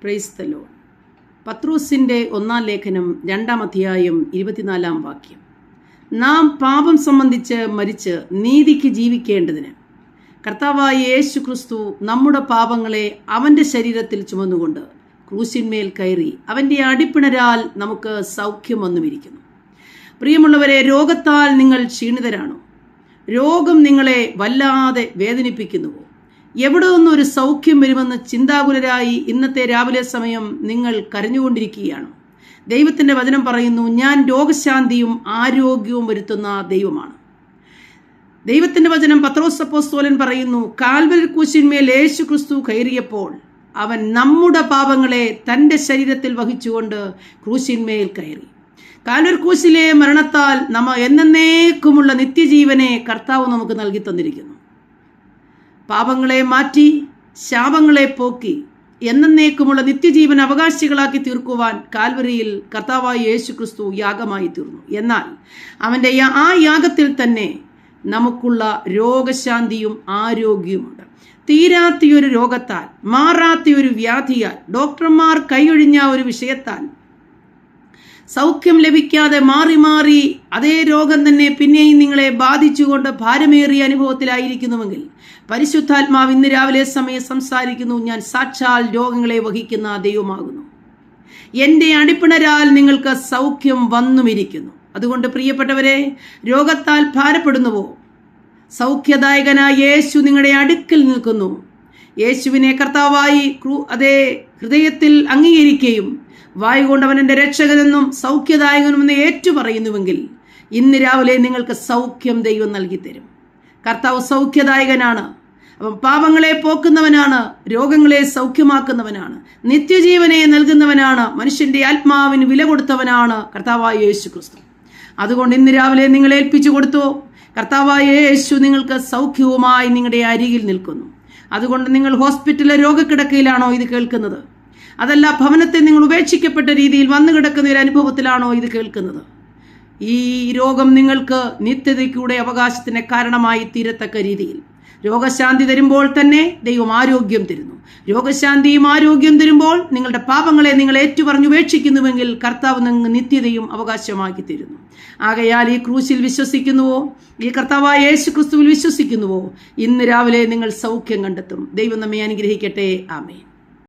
Praise the Lord. പത്രോസിന്റെ 1-ാം ലേഖനം 2-ാം അധ്യായം 24-ാം വാക്യം. നാം പാപം സംബന്ധിച്ച് മരിച്ച് നീതിക്ക് ജീവിക്കേണ്ടതിന് കർത്താവായ യേശു ക്രിസ്തു നമ്മുടെ പാപങ്ങളെ അവൻ്റെ ശരീരത്തിൽ ചുമന്നുകൊണ്ട് ക്രൂശിന്മേൽ കയറി അവൻ്റെ അടിപ്പിണരാൽ നമുക്ക് സൗഖ്യം വന്നുമിരിക്കുന്നു. പ്രിയമുള്ളവരെ, രോഗത്താൽ നിങ്ങൾ ക്ഷീണിതരാണോ? രോഗം നിങ്ങളെ വല്ലാതെ വേദനിപ്പിക്കുന്നുവോ? എവിടെ നിന്നൊരു സൗഖ്യം വരുമെന്ന് ചിന്താകുലരായി ഇന്നത്തെ രാവിലെ സമയം നിങ്ങൾ കരഞ്ഞുകൊണ്ടിരിക്കുകയാണ്. ദൈവത്തിൻ്റെ വചനം പറയുന്നു, ഞാൻ രോഗശാന്തിയും ആരോഗ്യവും വരുത്തുന്ന ദൈവമാണ്. ദൈവത്തിൻ്റെ വചനം പത്രോസ് അപ്പോസ്തലൻ പറയുന്നു, കാൽവരി ക്രൂശിന്മേൽ യേശു ക്രിസ്തു കയറിയപ്പോൾ അവൻ നമ്മുടെ പാപങ്ങളെ തൻ്റെ ശരീരത്തിൽ വഹിച്ചുകൊണ്ട് ക്രൂശിന്മേൽ കയറി. കാൽവരി ക്രൂശിലെ മരണത്താൽ നമ്മ എന്നേക്കുമുള്ള നിത്യജീവനെ കർത്താവ് നമുക്ക് നൽകി തന്നിരിക്കുന്നു. പാപങ്ങളെ മാറ്റി ശാപങ്ങളെ പോക്കി എന്നേക്കുമുള്ള നിത്യജീവൻ അവകാശികളാക്കി തീർക്കുവാൻ കാൽവരിയിൽ കർത്താവായ യേശു ക്രിസ്തു യാഗമായി തീർന്നു. എന്നാൽ അവൻ്റെ ആ യാഗത്തിൽ തന്നെ നമുക്കുള്ള രോഗശാന്തിയും ആരോഗ്യവുമുണ്ട്. തീരാത്തൊരു രോഗത്താൽ, മാറാത്തൊരു വ്യാധിയാൽ, ഡോക്ടർമാർ കൈയൊഴിഞ്ഞ ഒരു വിഷയത്താൽ സൗഖ്യം ലഭിക്കാതെ മാറി മാറി അതേ രോഗം തന്നെ പിന്നെയും നിങ്ങളെ ബാധിച്ചുകൊണ്ട് ഭാരമേറിയ അനുഭവത്തിലായിരിക്കുന്നുവെങ്കിൽ പരിശുദ്ധാത്മാവ് ഇന്ന് രാവിലെ സമയം സംസാരിക്കുന്നു, ഞാൻ സാക്ഷാൽ രോഗങ്ങളെ വഹിക്കുന്ന ദൈവമാകുന്നു. എൻ്റെ അടിപ്പിണരാൽ നിങ്ങൾക്ക് സൗഖ്യം വന്നുമിരിക്കുന്നു. അതുകൊണ്ട് പ്രിയപ്പെട്ടവരെ, രോഗത്താൽ ഭാരപ്പെടുന്നുവോ? സൗഖ്യദായകനായ യേശു നിങ്ങളുടെ അടുക്കൽ നിൽക്കുന്നു. യേശുവിനെ കർത്താവായി അതേ ഹൃദയത്തിൽ അംഗീകരിക്കുകയും വായ് കൊണ്ട് അവൻ എൻ്റെ രക്ഷകനെന്നും സൗഖ്യദായകനുമെന്ന് ഏറ്റുപറയുന്നുവെങ്കിൽ ഇന്ന് രാവിലെ നിങ്ങൾക്ക് സൗഖ്യം ദൈവം നൽകി തരും. കർത്താവ് സൗഖ്യദായകനാണ്. അവൻ പാപങ്ങളെ പോക്കുന്നവനാണ്, രോഗങ്ങളെ സൗഖ്യമാക്കുന്നവനാണ്, നിത്യജീവനെ നൽകുന്നവനാണ്, മനുഷ്യന്റെ ആത്മാവിന് വില കൊടുത്തവനാണ് കർത്താവായ യേശു ക്രിസ്തു. അതുകൊണ്ട് ഇന്ന് രാവിലെ നിങ്ങൾ ഏൽപ്പിച്ചു കൊടുത്തു. കർത്താവായ യേശു നിങ്ങൾക്ക് സൗഖ്യവുമായി നിങ്ങളുടെ അരികിൽ നിൽക്കുന്നു. അതുകൊണ്ട് നിങ്ങൾ ഹോസ്പിറ്റലിലെ രോഗക്കിടക്കയിലാണോ ഇത് കേൾക്കുന്നത്? അതല്ല ഭവനത്തെ നിങ്ങൾ ഉപേക്ഷിക്കപ്പെട്ട രീതിയിൽ വന്നു കിടക്കുന്ന ഒരു അനുഭവത്തിലാണോ ഇത് കേൾക്കുന്നത്? ഈ രോഗം നിങ്ങൾക്ക് നിത്യതയ്ക്കൂടെ അവകാശത്തിന് കാരണമായി തീരത്തക്ക രീതിയിൽ രോഗശാന്തി തരുമ്പോൾ തന്നെ ദൈവം ആരോഗ്യം തരുന്നു. രോഗശാന്തിയും ആരോഗ്യം തരുമ്പോൾ നിങ്ങളുടെ പാപങ്ങളെ നിങ്ങൾ ഏറ്റുപറഞ്ഞുപേക്ഷിക്കുന്നുവെങ്കിൽ കർത്താവ് നിങ്ങൾക്ക് നിത്യതയും അവകാശമാക്കി തരുന്നു. ആകയാൽ ഈ ക്രൂശിൽ വിശ്വസിക്കുന്നുവോ? ഈ കർത്താവായ യേശു ക്രിസ്തുവിൽ വിശ്വസിക്കുന്നുവോ? ഇന്ന് രാവിലെ നിങ്ങൾ സൗഖ്യം കണ്ടെത്തും. ദൈവം നമ്മെ അനുഗ്രഹിക്കട്ടെ. ആമേൻ.